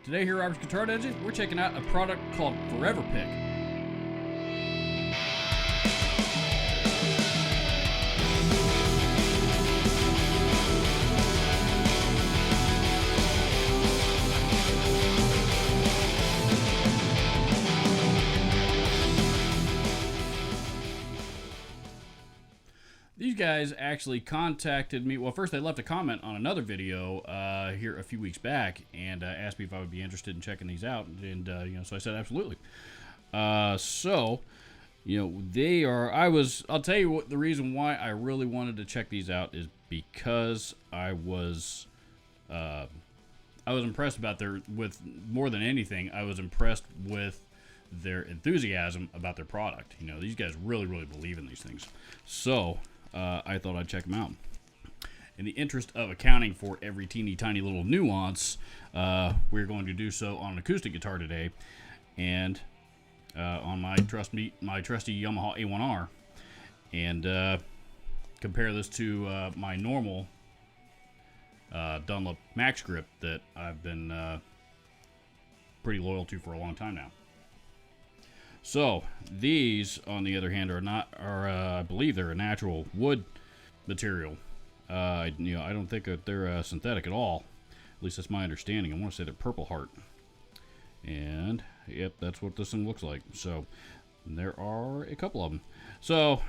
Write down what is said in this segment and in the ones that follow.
Today here at Robert's Guitar Digest, we're checking out a product called Forever Pick. These guys actually contacted me. Well, first they left a comment on another video here a few weeks back and asked me if I would be interested in checking these out. And so I said absolutely. They are. I'll tell you what the reason why I really wanted to check these out is because I was impressed about with more than anything. I was impressed with their enthusiasm about their product. These guys really believe in these things. So. I thought I'd check them out. In the interest of accounting for every teeny tiny little nuance, we're going to do so on an acoustic guitar today, and on my trusty Yamaha A1R, and compare this to my normal Dunlop MaxGrip that I've been pretty loyal to for a long time now. So these, on the other hand, I believe they're a natural wood material. I don't think that they're synthetic at all. At least that's my understanding. I want to say they're Purpleheart. And yep, that's what this thing looks like. So there are a couple of them. So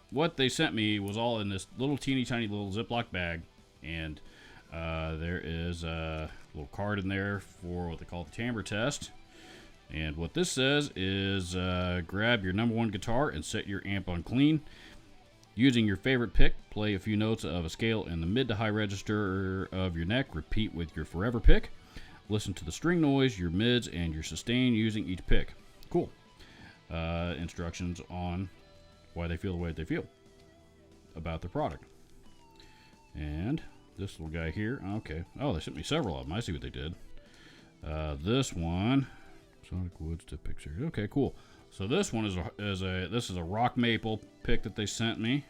what they sent me was all in this little teeny tiny little Ziploc bag, and there is a little card in there for what they call the timbre test. And what this says is grab your number one guitar and set your amp on clean. Using your favorite pick, play a few notes of a scale in the mid to high register of your neck. Repeat with your forever pick. Listen to the string noise, your mids, and your sustain using each pick. Cool. Instructions on why they feel the way they feel about the product. And this little guy here. Okay. Oh, they sent me several of them. I see what they did. This one. Sonic Woods to Picture. Okay, cool. So this one is a rock maple pick that they sent me.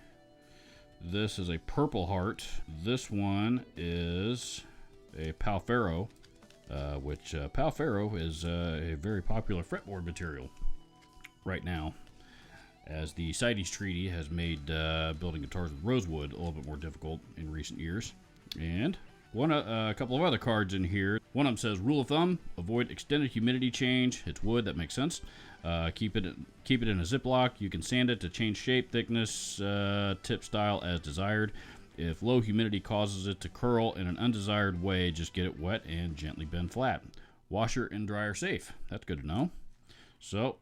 This is a Purpleheart. This one is a Ferro, which Ferro is a very popular fretboard material right now, as the CITES Treaty has made building guitars with rosewood a little bit more difficult in recent years. And a couple of other cards in here. One of them says, rule of thumb, avoid extended humidity change. It's wood, that makes sense. Keep it in a Ziploc. You can sand it to change shape, thickness, tip style as desired. If low humidity causes it to curl in an undesired way, just get it wet and gently bend flat. Washer and dryer safe. That's good to know. So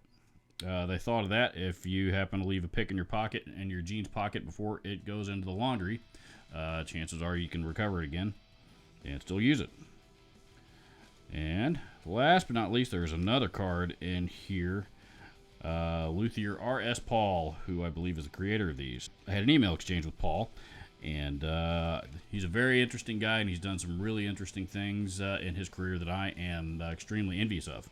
they thought of that. If you happen to leave a pick in your pocket, in your jeans pocket, before it goes into the laundry, chances are you can recover it again and still use it. And last but not least, there's another card in here. Luthier R.S. Paul, who I believe is the creator of these. I had an email exchange with Paul, and he's a very interesting guy, and he's done some really interesting things in his career that I am extremely envious of.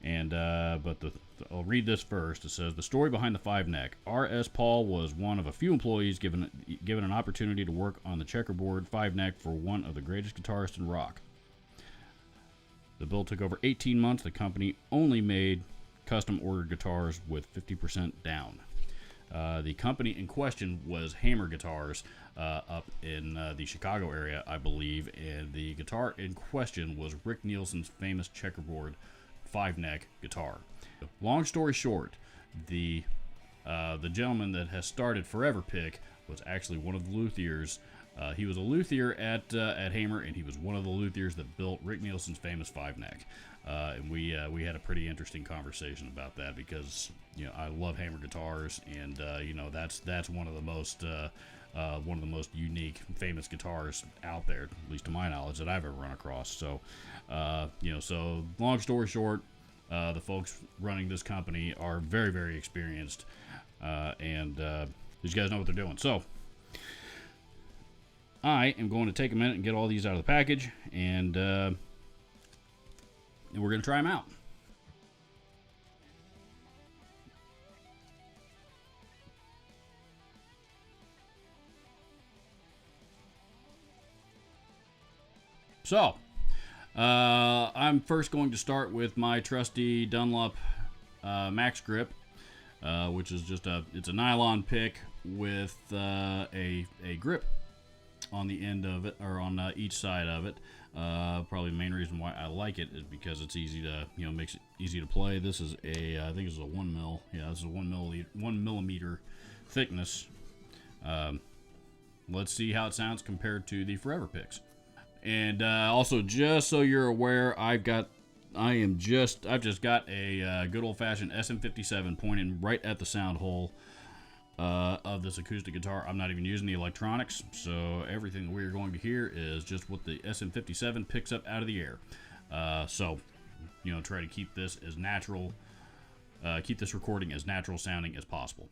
And I'll read this first. It says, the story behind the five neck. R.S. Paul was one of a few employees given an opportunity to work on the checkerboard five neck for one of the greatest guitarists in rock. The build took over 18 months. The company only made custom ordered guitars with 50% down. The company in question was Hammer Guitars up in the Chicago area, I believe, and the guitar in question was Rick Nielsen's famous checkerboard five neck guitar. Long story short, the gentleman that has started Forever Pick was actually one of the luthiers. He was a luthier at Hammer, and he was one of the luthiers that built Rick Nielsen's famous five neck. And we had a pretty interesting conversation about that, because I love Hammer guitars, and that's one of the most unique, famous guitars out there, at least to my knowledge, that I've ever run across. So, so long story short, the folks running this company are very experienced, and these guys know what they're doing. So I am going to take a minute and get all these out of the package, and we're going to try them out. So I'm first going to start with my trusty Dunlop MaxGrip, which is just it's a nylon pick with a grip on the end of it, or on each side of it. Probably the main reason why I like it is because it's easy to, makes it easy to play. This is I think it's a 1 mil. Yeah, this is a 1 millimeter thickness. Let's see how it sounds compared to the Forever picks. And also, just so you're aware, I've just got a good old-fashioned SM57 pointing right at the sound hole of this acoustic guitar. I'm not even using the electronics, so everything we're going to hear is just what the SM57 picks up out of the air. So, try to keep this as natural, keep this recording as natural sounding as possible.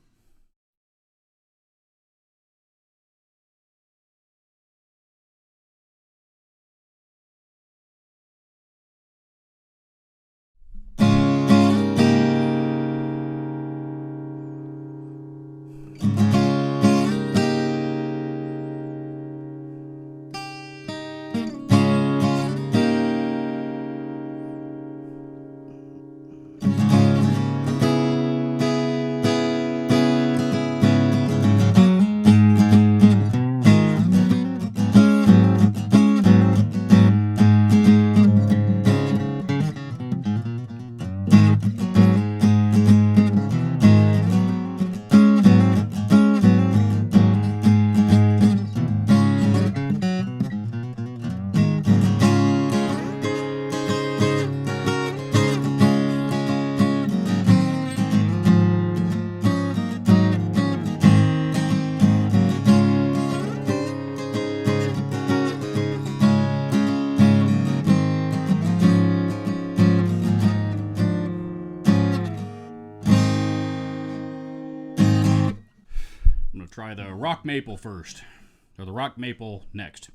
I'm going to try the rock maple first, or the rock maple next.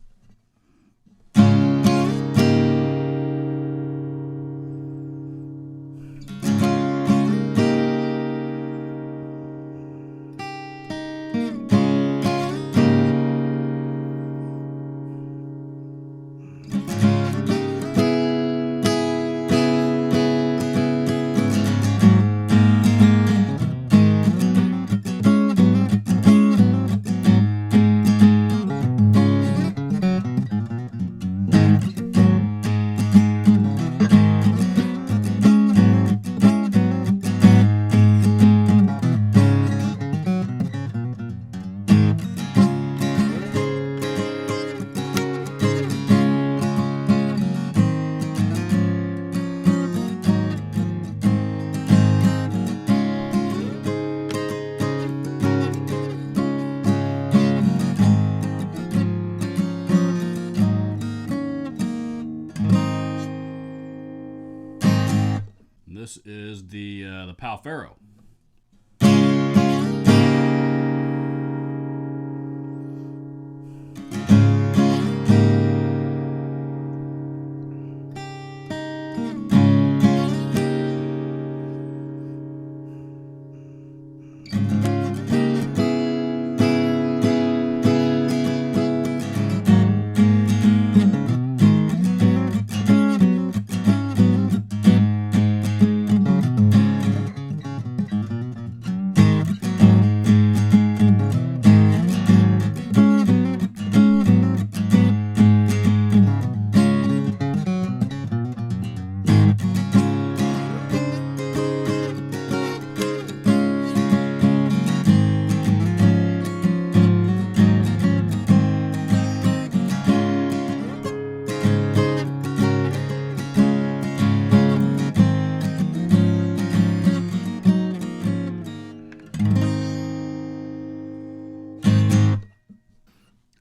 This is the Ferro.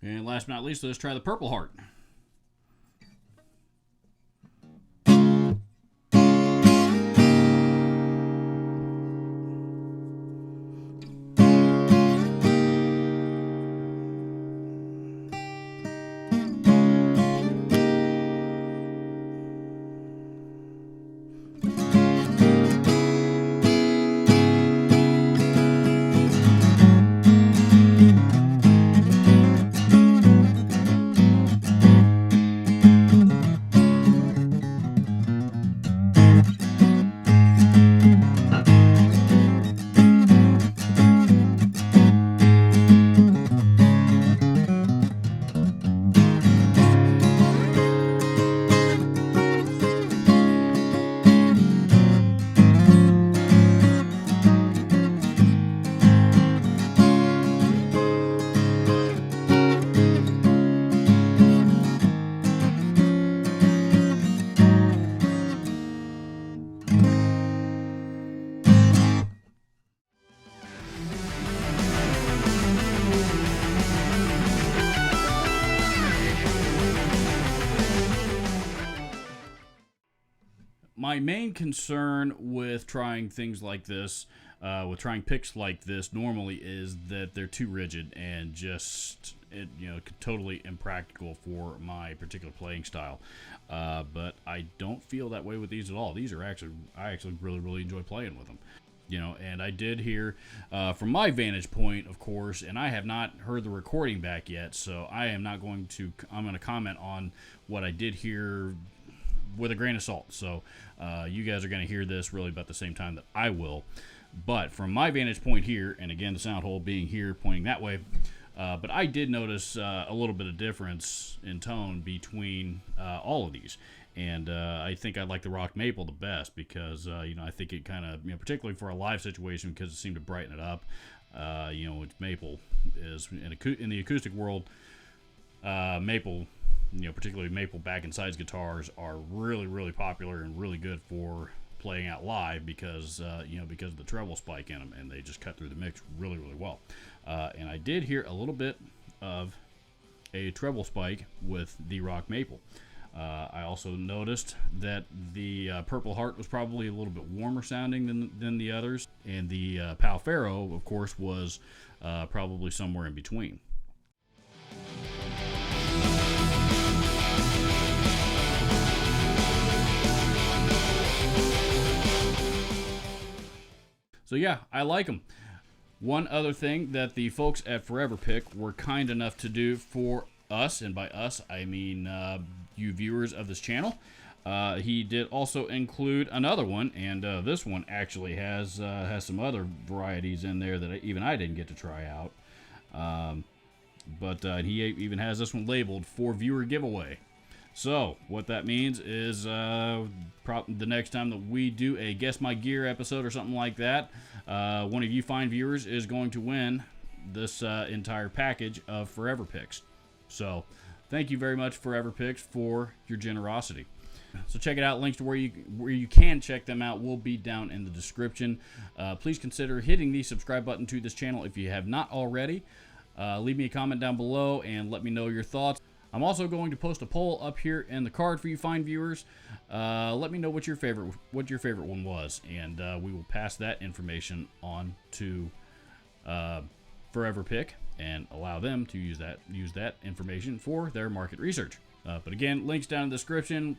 And last but not least, let's try the Purpleheart. my main concern with trying things like this, with trying picks like this normally, is that they're too rigid and just, totally impractical for my particular playing style. But I don't feel that way with these at all. These are I actually really enjoy playing with them. And I did hear, from my vantage point, of course, and I have not heard the recording back yet, so I'm going to comment on what I did hear with a grain of salt. So you guys are going to hear this really about the same time that I will. But from my vantage point here, and again, the sound hole being here pointing that way, but I did notice a little bit of difference in tone between all of these. And I think I like the rock maple the best because, I think it kind of, particularly for a live situation, because it seemed to brighten it up. It's maple is, in the acoustic world, maple, particularly maple back and sides guitars are really popular and really good for playing out live because because of the treble spike in them, and they just cut through the mix really well. And I did hear a little bit of a treble spike with the rock maple. I also noticed that the Purpleheart was probably a little bit warmer sounding than the others, and the Ferro, of course, was probably somewhere in between. So yeah, I like them. One other thing that the folks at Forever Pick were kind enough to do for us, and by us I mean you viewers of this channel, he did also include another one, and this one actually has some other varieties in there that even I didn't get to try out. But he even has this one labeled for viewer giveaway. So what that means is the next time that we do a Guess My Gear episode or something like that, one of you fine viewers is going to win this entire package of Forever Picks. So thank you very much, Forever Picks, for your generosity. So check it out. Links to where you can check them out will be down in the description. Please consider hitting the subscribe button to this channel if you have not already. Leave me a comment down below and let me know your thoughts. I'm also going to post a poll up here in the card for you fine viewers. Let me know what your favorite one was, and we will pass that information on to Forever Pick and allow them to use that information for their market research. But again, links down in the description,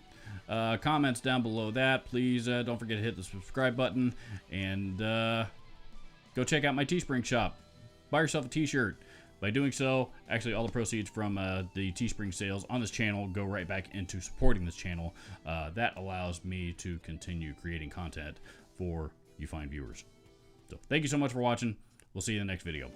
comments down below that. Please don't forget to hit the subscribe button, and go check out my Teespring shop. Buy yourself a t-shirt. By doing so, actually all the proceeds from the Teespring sales on this channel go right back into supporting this channel. That allows me to continue creating content for you fine viewers. So thank you so much for watching. We'll see you in the next video.